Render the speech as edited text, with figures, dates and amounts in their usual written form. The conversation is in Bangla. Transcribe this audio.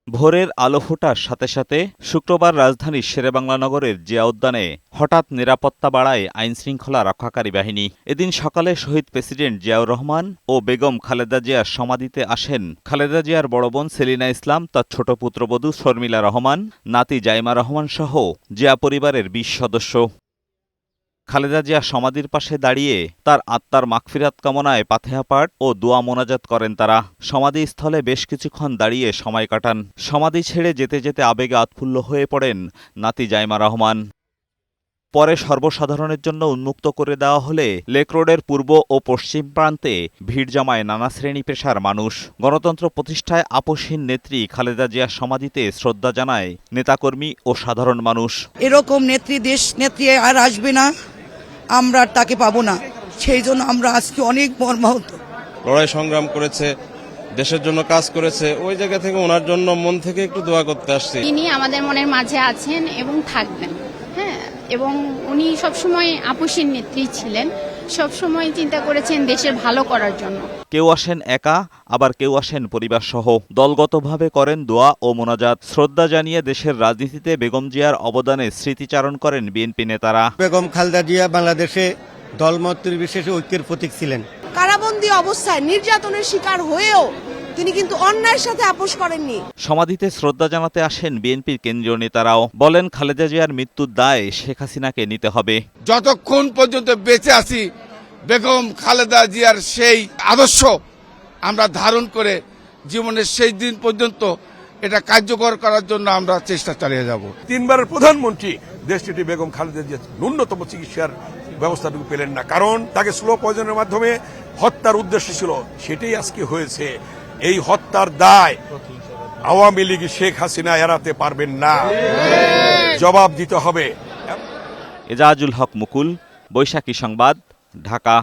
ভোরের আলো ফোটার সাথে সাথে শুক্রবার রাজধানীর শেরেবাংলা নগরের জিয়া উদ্যানে হঠাৎ নিরাপত্তা বাড়ায় আইনশৃঙ্খলা রক্ষাকারী বাহিনী। এদিন সকালে শহীদ প্রেসিডেন্ট জিয়াউর রহমান ও বেগম খালেদা জিয়ার সমাধিতে আসেন খালেদা জিয়ার বড় বোন সেলিনা ইসলাম, তার ছোট পুত্রবধূ শর্মিলা রহমান, নাতি জাইমা রহমান সহ জিয়া পরিবারের ২০ সদস্য। খালেদা জিয়া সমাধির পাশে দাঁড়িয়ে তার আত্মার মাগফিরাত কামনায় ফাতিহা পাঠ ও দোয়া মোনাজাত করেন তারা। সমাধিস্থলে বেশ কিছুক্ষণ দাঁড়িয়ে সময় কাটান। সমাধি ছেড়ে যেতে যেতে আবেগে আতফুল্ল হয়ে পড়েন নাতি জাইমা রহমান। পরে সর্বসাধারণের জন্য উন্মুক্ত করে দেওয়া হলে লেক রোডের পূর্ব ও পশ্চিম প্রান্তে ভিড় জমায় নানা শ্রেণী পেশার মানুষ। গণতন্ত্র প্রতিষ্ঠায় আপোষহীন নেত্রী খালেদা জিয়ার সমাধিতে শ্রদ্ধা জানায় নেতাকর্মী ও সাধারণ মানুষ। এরকম নেত্রী, দেশ নেত্রী আর আসবে না, আমরা তাকে পাবো না। সেই জন্য আমরা আজকে অনেক মর্মাহত। লড়াই সংগ্রাম করেছে, দেশের জন্য কাজ করেছে, ওই জায়গা থেকে ওনার জন্য মন থেকে একটু দোয়া করতে আসছি। তিনি আমাদের মনের মাঝে আছেন এবং থাকবেন। হ্যাঁ, এবং উনি সবসময় আপোষহীন নেত্রী ছিলেন, সবসময় চিন্তা করেছেন দেশের ভালো করার জন্য। কেউ আসেন একা, আবার কেউ আসেন পরিবারসহ। দলগতভাবে করেন দোয়া ও মোনাজাত। শ্রদ্ধা জানিয়ে দেশের রাজনীতিতে বেগম জিয়ার অবদানে স্মৃতিচারণ করেন বিএনপি নেতারা। বেগম খালেদা জিয়া বাংলাদেশে দলমত নির্বিশেষে ঐক্যের প্রতীক ছিলেন। কারাবন্দী অবস্থায় নির্যাতনের শিকার হয়েও তিনি কিন্তু অন্যায়ের সাথে আপোষ করেননি। সমাধিতে শ্রদ্ধা জানাতে আসেন বিএনপির কেন্দ্রীয় নেতারাও। বলেন খালেদা জিয়ার মৃত্যুর দায় শেখ হাসিনাকে নিতে হবে। যতক্ষণ পর্যন্ত বেঁচে আছি বেগম খালেদা জিয়ার সেই আদর্শ আমরা ধারণ করে জীবনের শেষ দিন পর্যন্ত এটা কার্যকর করার জন্য আমরা চেষ্টা চালিয়ে যাব। 3 বারের প্রধানমন্ত্রী দেশটি বেগম খালেদা জিয়া ন্যূনতম চিকিৎসার ব্যবস্থাটুকু পেলেন না, কারণ তাকে স্লো পয়জনের মাধ্যমে হত্যার উদ্দেশ্য ছিল। সেটাই আজকে হয়েছে। এই হত্যার দায় আওয়ামী লীগ শেখ হাসিনা এড়াতে পারবেন না, জবাব দিতে হবে। এজাজুল হক মুকুল, বৈশাখী সংবাদ, ঢাকা।